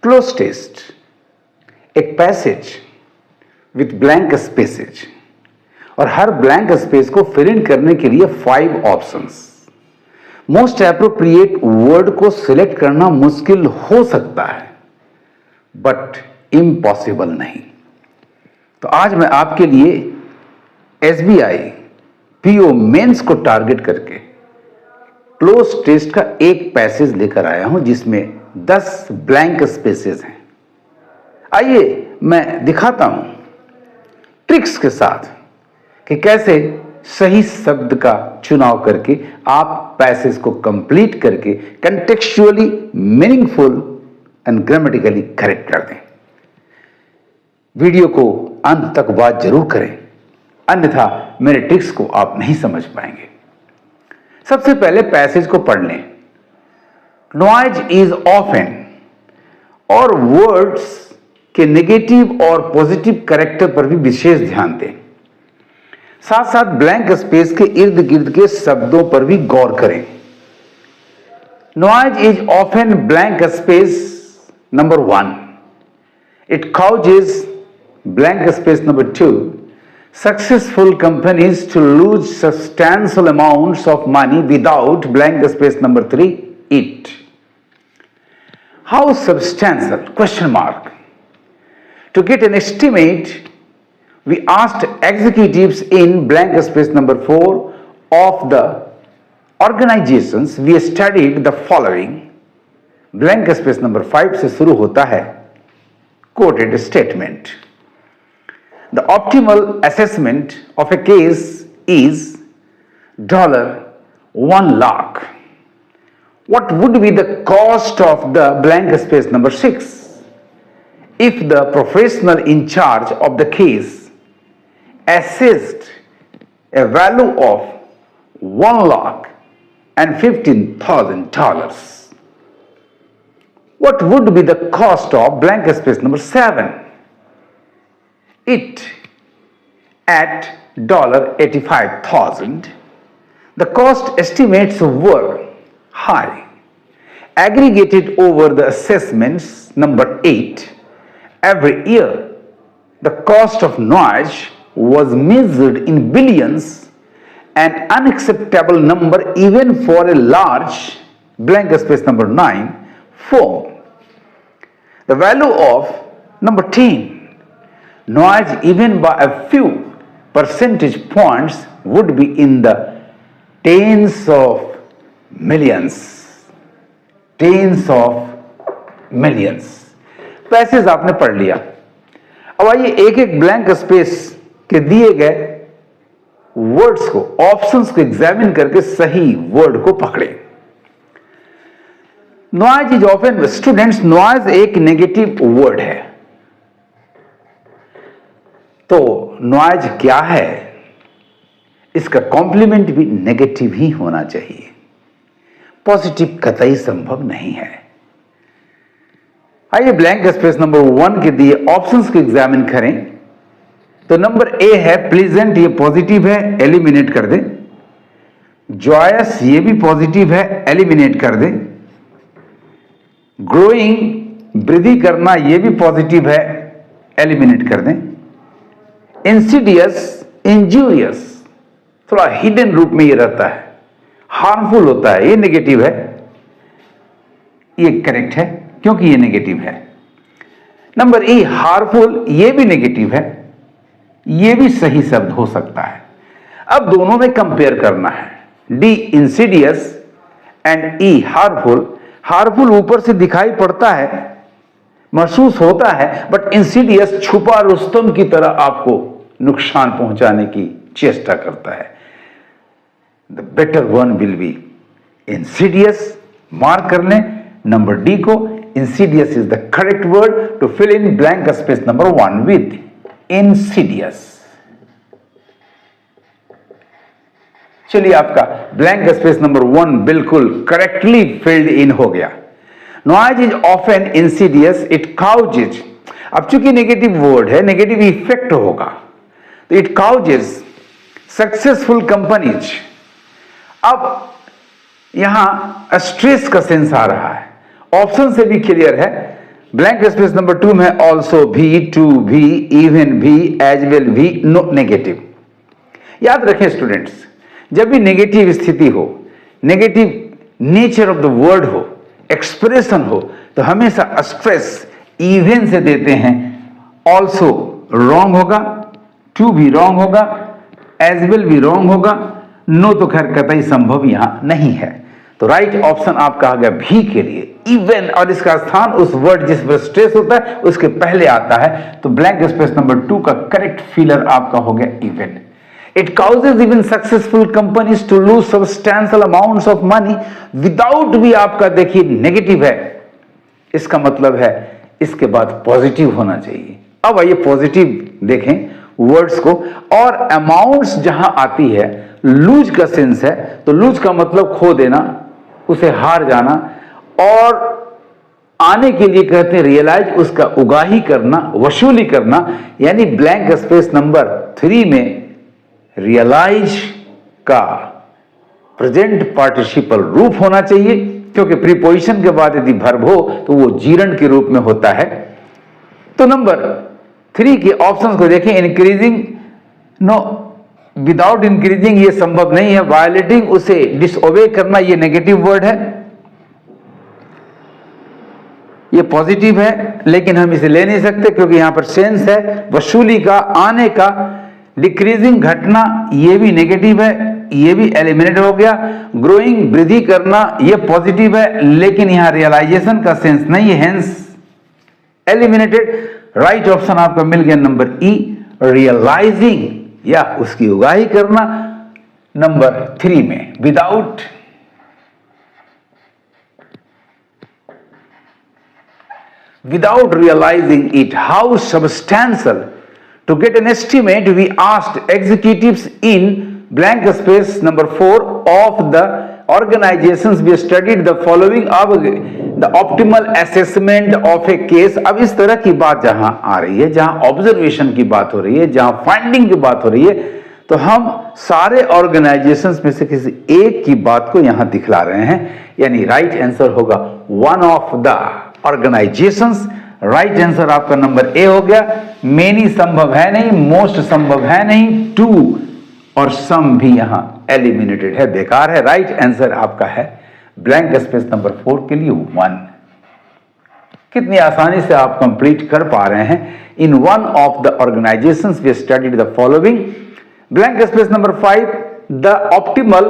Cloze test एक passage with blank spaces और हर blank space को फिल इन करने के लिए 5 ऑप्शंस। मोस्ट एप्रोप्रिएट वर्ड को सिलेक्ट करना मुश्किल हो सकता है बट इम्पॉसिबल नहीं। तो आज मैं आपके लिए SBI PO मेंस को टारगेट करके क्लोज टेस्ट का एक पैसेज लेकर आया हूं जिसमें 10 ब्लैंक स्पेसेस हैं। आइए मैं दिखाता हूं ट्रिक्स के साथ कि कैसे सही शब्द का चुनाव करके आप पैसेज को कंप्लीट करके contextually meaningful and grammatically correct कर दें। वीडियो को अंत तक बात जरूर करें, अन्यथा मेरे ट्रिक्स को आप नहीं समझ पाएंगे। सबसे पहले पैसेज को पढ़ लें। नॉइज इज ऑफन और वर्ड्स के नेगेटिव और पॉजिटिव कैरेक्टर पर भी विशेष ध्यान दें। साथ साथ ब्लैंक स्पेस के इर्द गिर्द के शब्दों पर भी गौर करें। Noise is often blank space number 1, it causes blank space number 2 successful companies to lose substantial amounts of money without blank space number 3 it. How substantial? Question mark. To get an estimate, we asked executives in blank space number 4 of the organizations we studied the following. Blank space number 5 से शुरू होता है quoted statement. The optimal assessment of a case is $1 lakh. What would be the cost of the blank space number 6 if the professional in charge of the case assessed a value of $1,15,000? What would be the cost of blank space number 7? It at $85,000. The cost estimates were high. Aggregated over the assessments number 8, every year the cost of noise was measured in billions, an unacceptable number even for a large blank space number 9 firm. The value of number 10, noise even by a few percentage points would be in the tens of millions. Tens of millions. Passage आपने पढ़ लिया। अब आइए एक एक blank space के दिए गए वर्ड्स को, ऑप्शंस को एग्जामिन करके सही वर्ड को पकड़े। Noise is often, students noise एक नेगेटिव वर्ड है। तो नॉइज क्या है? इसका कॉम्प्लीमेंट भी नेगेटिव ही होना चाहिए, पॉजिटिव कतई संभव नहीं है। आइए ब्लैंक स्पेस नंबर 1 के दिए ऑप्शंस को एग्जामिन करें। तो नंबर ए है प्लीजेंट, ये पॉजिटिव है, एलिमिनेट कर दें। जॉयस, ये भी पॉजिटिव है, एलिमिनेट कर दें। ग्रोइंग, वृद्धि करना, ये भी पॉजिटिव है, एलिमिनेट कर दें। इंसिडियस, इंजूरियस, थोड़ा हिडन रूप में ये रहता है, हार्मफुल होता है, ये नेगेटिव है, ये करेक्ट है क्योंकि ये नेगेटिव है। नंबर ए हार्मफुल, ये भी नेगेटिव है, ये भी सही शब्द हो सकता है। अब दोनों में कंपेयर करना है। D Insidious and E harmful. Harmful ऊपर से दिखाई पड़ता है, महसूस होता है, बट इंसिडियस छुपा रुस्तम की तरह आपको नुकसान पहुंचाने की चेष्टा करता है। The better one will be insidious. Mark कर लें नंबर डी को। Insidious is the correct word to fill in blank space number 1 with insidious. चलिए आपका ब्लैंक स्पेस नंबर 1 बिल्कुल करेक्टली फिल्ड इन हो गया। Noise is often Insidious, it causes, अब चूंकि नेगेटिव वर्ड है, नेगेटिव इफेक्ट होगा, तो इट causes सक्सेसफुल कंपनीज। अब यहां स्ट्रेस का सेंस आ रहा है, ऑप्शन से भी क्लियर है, ब्लैंक स्पेस नंबर 2 में ऑल्सो भी, टू भी, इवन भी, एज वेल भी, नो नेगेटिव। याद रखें स्टूडेंट्स, जब भी नेगेटिव स्थिति हो, negative nature of the word हो, एक्सप्रेशन हो, तो हमेशा स्ट्रेस इवन से देते हैं। ऑल्सो रॉन्ग होगा, टू भी रॉन्ग होगा, एज वेल भी रॉन्ग होगा, नो तो खैर कतई संभव यहां नहीं है। तो राइट ऑप्शन आपका आ गया भी के लिए, इवन, और इसका स्थान उस वर्ड जिस पर स्ट्रेस होता है उसके पहले आता है। तो ब्लैंक स्पेस नंबर 2 का करेक्ट फिलर आपका हो गया even. It causes even successful companies to lose substantial amounts of money without भी आपका देखिए नेगेटिव है, इसका मतलब है इसके बाद पॉजिटिव होना चाहिए। अब आइए पॉजिटिव देखें वर्ड्स को, और अमाउंट्स जहां आती है, लूज का सेंस है, तो लूज का मतलब खो देना, उसे हार जाना, और आने के लिए कहते हैं रियलाइज, उसका उगाही करना, वसूली करना। यानी ब्लैंक स्पेस नंबर 3 में रियलाइज का प्रेजेंट पार्टिसिपल रूप होना चाहिए, क्योंकि प्रीपोजिशन के बाद यदि वर्ब हो तो वो जीरण के रूप में होता है। तो नंबर 3 के ऑप्शंस को देखें। इंक्रीजिंग, नो, विदाउट इंक्रीजिंग ये संभव नहीं है। वायलेटिंग, उसे डिसओबे करना, ये नेगेटिव वर्ड है। ये पॉजिटिव है लेकिन हम इसे ले नहीं सकते क्योंकि यहां पर सेंस है वसूली का, आने का। डिक्रीजिंग, घटना, ये भी नेगेटिव है, ये भी एलिमिनेट हो गया। ग्रोइंग, वृद्धि करना, ये पॉजिटिव है लेकिन यहां रियलाइजेशन का सेंस नहीं है, हेंस एलिमिनेटेड। राइट ऑप्शन आपका मिल गया नंबर ई, रियलाइजिंग, या उसकी उगाही करना, नंबर 3 में। Without, without realizing it, how substantial. To get an estimate, we asked executives in blank space number 4 of the organizations we studied the following of the optimal assessment of a case। अब इस तरह की बात जहां आ रही है, जहां observation की बात हो रही है, जहां फाइंडिंग की बात हो रही है, तो हम सारे ऑर्गेनाइजेशंस में से किसी एक की बात को यहां दिखला रहे हैं। यानी राइट आंसर होगा one of the organisations. Right answer आपका नंबर ए हो गया। मेनी संभव है नहीं, मोस्ट संभव है नहीं, टू और सम भी यहां एलिमिनेटेड है, बेकार है। राइट आंसर आपका है ब्लैंक स्पेस नंबर 4 के लिए 1। कितनी आसानी से आप कंप्लीट कर पा रहे हैं। In one of the organisations we studied the following. Blank space number 5, the optimal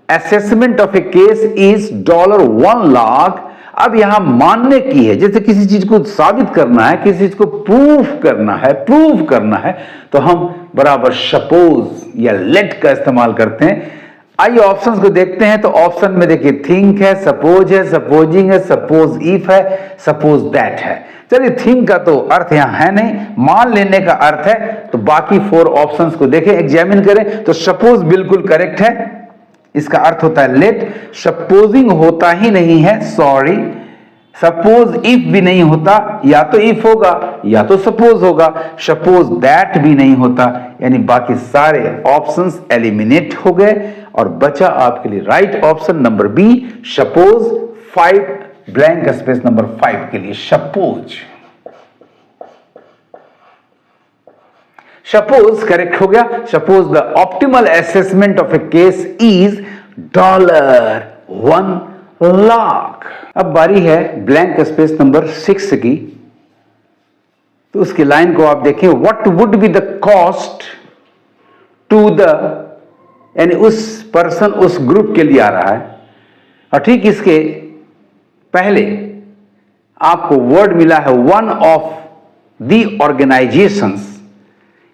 assessment of a case is $1 lakh. अब यहां मानने की है, जैसे किसी चीज को साबित करना है, किसी चीज को प्रूव करना है, तो हम बराबर सपोज या लेट का इस्तेमाल करते हैं। आइए ऑप्शंस को देखते हैं। तो ऑप्शन में देखिए थिंक है, सपोज है, सपोजिंग है, सपोज इफ है, सपोज दैट है। चलिए थिंक का तो अर्थ यहां है नहीं, मान लेने का अर्थ है। तो बाकी 4 ऑप्शंस को देखें, एग्जामिन करें। तो सपोज बिल्कुल करेक्ट है, इसका अर्थ होता है लेट। सपोजिंग होता ही नहीं है, सॉरी। सपोज इफ भी नहीं होता, या तो इफ होगा या तो सपोज होगा। सपोज दैट भी नहीं होता, यानी बाकी सारे ऑप्शंस एलिमिनेट हो गए और बचा आपके लिए right option number B, suppose. 5 blank space number 5 के लिए सपोज। सपोज करेक्ट हो गया। Suppose the optimal assessment of a case is $1 lakh. अब बारी है ब्लैंक स्पेस नंबर 6 की। तो उसकी लाइन को आप देखें। What would be the cost to the, यानी उस पर्सन, उस ग्रुप के लिए आ रहा है। और ठीक इसके पहले आपको वर्ड मिला है वन ऑफ द ऑर्गेनाइजेशंस,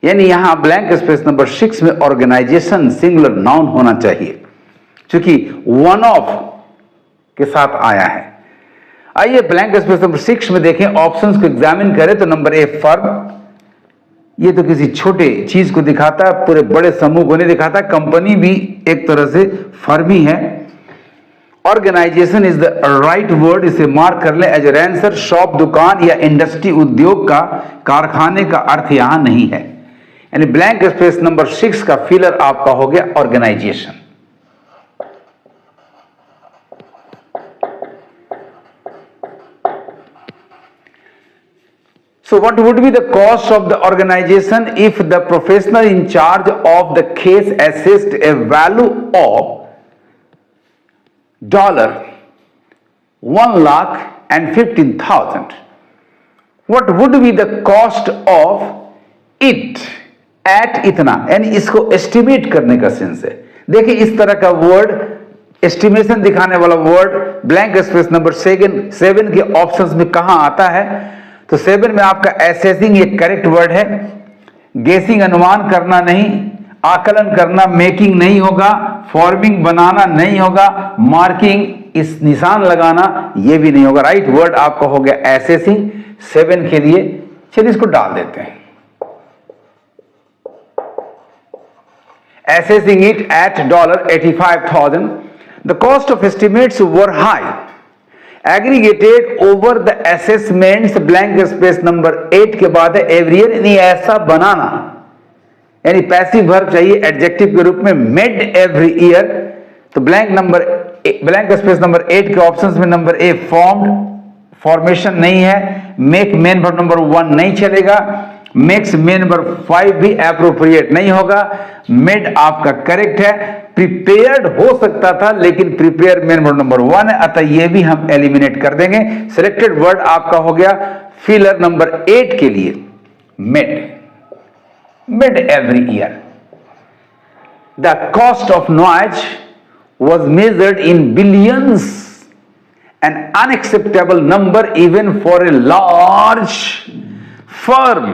यानी यहां ब्लैंक स्पेस नंबर 6 में ऑर्गेनाइजेशन सिंगुलर नाउन होना चाहिए, क्योंकि वन ऑफ के साथ आया है। आइए ब्लैंक स्पेस नंबर 6 में देखें, ऑप्शंस को एग्जामिन करें। तो नंबर ए, फर्म, ये तो किसी छोटे चीज को दिखाता है, पूरे बड़े समूह को नहीं दिखाता। कंपनी भी एक तरह से फर्म ही है। Organisation is the right word, इसे मार्क कर ले एज ए आंसर। शॉप, दुकान या इंडस्ट्री, उद्योग का, कारखाने का अर्थ यहां नहीं है। यानी ब्लैंक स्पेस नंबर 6 का फिलर आपका हो गया organisation. So what would be the cost of the organization if the professional in charge of the case assessed a value of $1,15,000? What would be the cost of it at इतना, यानी इसको estimate करने का sense है। देखिए इस तरह का वर्ड, एस्टिमेशन दिखाने वाला वर्ड ब्लैंक स्पेस नंबर 7 के ऑप्शंस में कहां आता है? तो 7 में आपका एसेसिंग एक करेक्ट वर्ड है, गेसिंग अनुमान करना नहीं, आकलन करना मेकिंग नहीं होगा, फॉर्मिंग बनाना नहीं होगा, मार्किंग इस निशान लगाना ये भी नहीं होगा। राइट वर्ड आपका हो गया एसेसिंग 7 के लिए। चलिए इसको डाल देते हैं, assessing it at $85,000. The cost of estimates were high. Aggregated over the assessments, blank space number 8 के बाद है every year, यानी ऐसा बनाना, यानी पैसिव वर्ब चाहिए एडजेक्टिव के रूप में, मेड एवरी ईयर। तो ब्लैंक स्पेस नंबर 8 के ऑप्शंस में नंबर ए फॉर्म्ड, फॉर्मेशन नहीं है, मेक मेन वर्ब नंबर 1 नहीं चलेगा, मेक्स मेन नंबर 5 भी एप्रोप्रिएट नहीं होगा, मेड आपका करेक्ट है, प्रिपेयर्ड हो सकता था लेकिन प्रिपेयर मेन वर्ब नंबर 1 है, अतः ये भी हम एलिमिनेट कर देंगे। सिलेक्टेड वर्ड आपका हो गया फिलर नंबर 8 के लिए made every year. The cost of noise was measured in billions, an unacceptable number even for a large firm।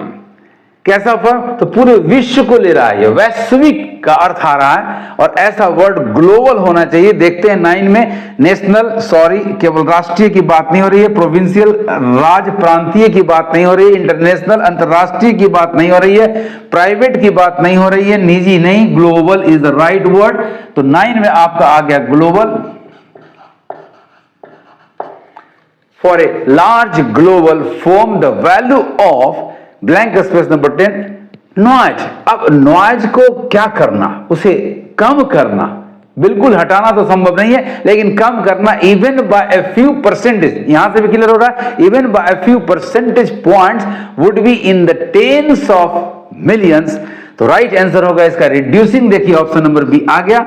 कैसा फर्म? तो पूरे विश्व को ले रहा है, वैश्विक का अर्थ आ रहा है, और ऐसा वर्ड ग्लोबल होना चाहिए। देखते हैं 9 में, नेशनल, सॉरी केवल राष्ट्रीय की बात नहीं हो रही है, प्रोविंशियल राज प्रांतीय की बात नहीं हो रही है, इंटरनेशनल अंतरराष्ट्रीय की बात नहीं हो रही है, प्राइवेट की बात नहीं हो रही है, निजी नहीं, global is the right word. तो 9 में आपका आ गया global. For a large global firm the value of blank space number 10 noise. अब नॉइज को क्या करना? उसे कम करना, बिल्कुल हटाना तो संभव नहीं है, लेकिन कम करना even by a few percentage, यहां से भी क्लियर हो रहा है, even by a few percentage points would be in the tens of millions. तो राइट आंसर होगा इसका रिड्यूसिंग। देखिए ऑप्शन नंबर बी आ गया।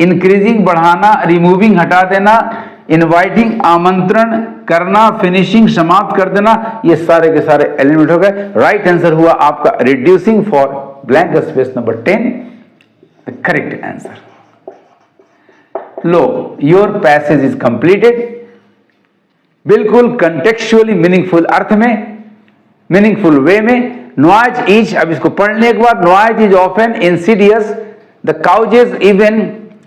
इंक्रीजिंग बढ़ाना, रिमूविंग हटा देना, इनवाइटिंग आमंत्रण करना, फिनिशिंग समाप्त कर देना, ये सारे के सारे एलिमेंट हो गए। राइट आंसर हुआ आपका reducing for blank space number 10, the correct answer. Low, your passage is completed. बिल्कुल कंटेक्चुअली मीनिंगफुल अर्थ में, मीनिंगफुल वे में। नॉइज इज, अब इसको पढ़ने के बाद, noise is often Insidious, the causes even,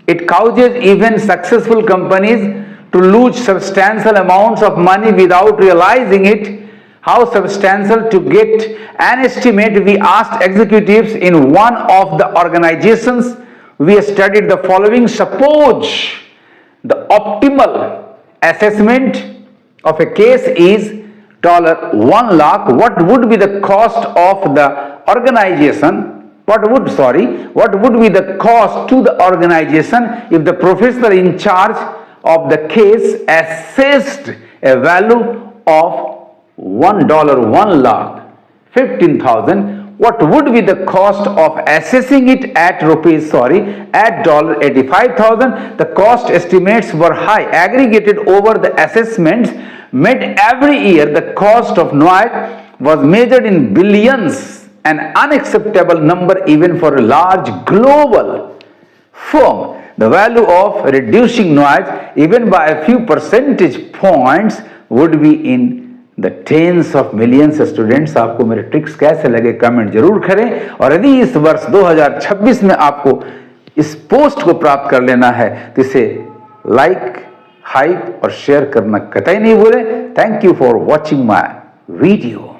it causes even successful companies to lose substantial amounts of money without realizing it. How substantial? To get an estimate, we asked executives in one of the organizations we studied the following. Suppose the optimal assessment of a case is $1 lakh. What would be the cost of the organization? What would be the cost to the organization if the professional in charge of the case assessed a value of $1,15,000? What would be the cost of assessing it at $85,000? The cost estimates were high, aggregated over the assessments made every year. The cost of noise was measured in billions, an unacceptable number even for a large global firm. The value of reducing noise even by a few percentage points would be in the tens of millions. Students, आपको मेरे tricks कैसे लगे comment जरूर करें, और यदि इस वर्ष 2026 में आपको इस पोस्ट को प्राप्त कर लेना है तो इसे लाइक, हाइप और शेयर करना कतई नहीं भूलें। Thank you for watching my video.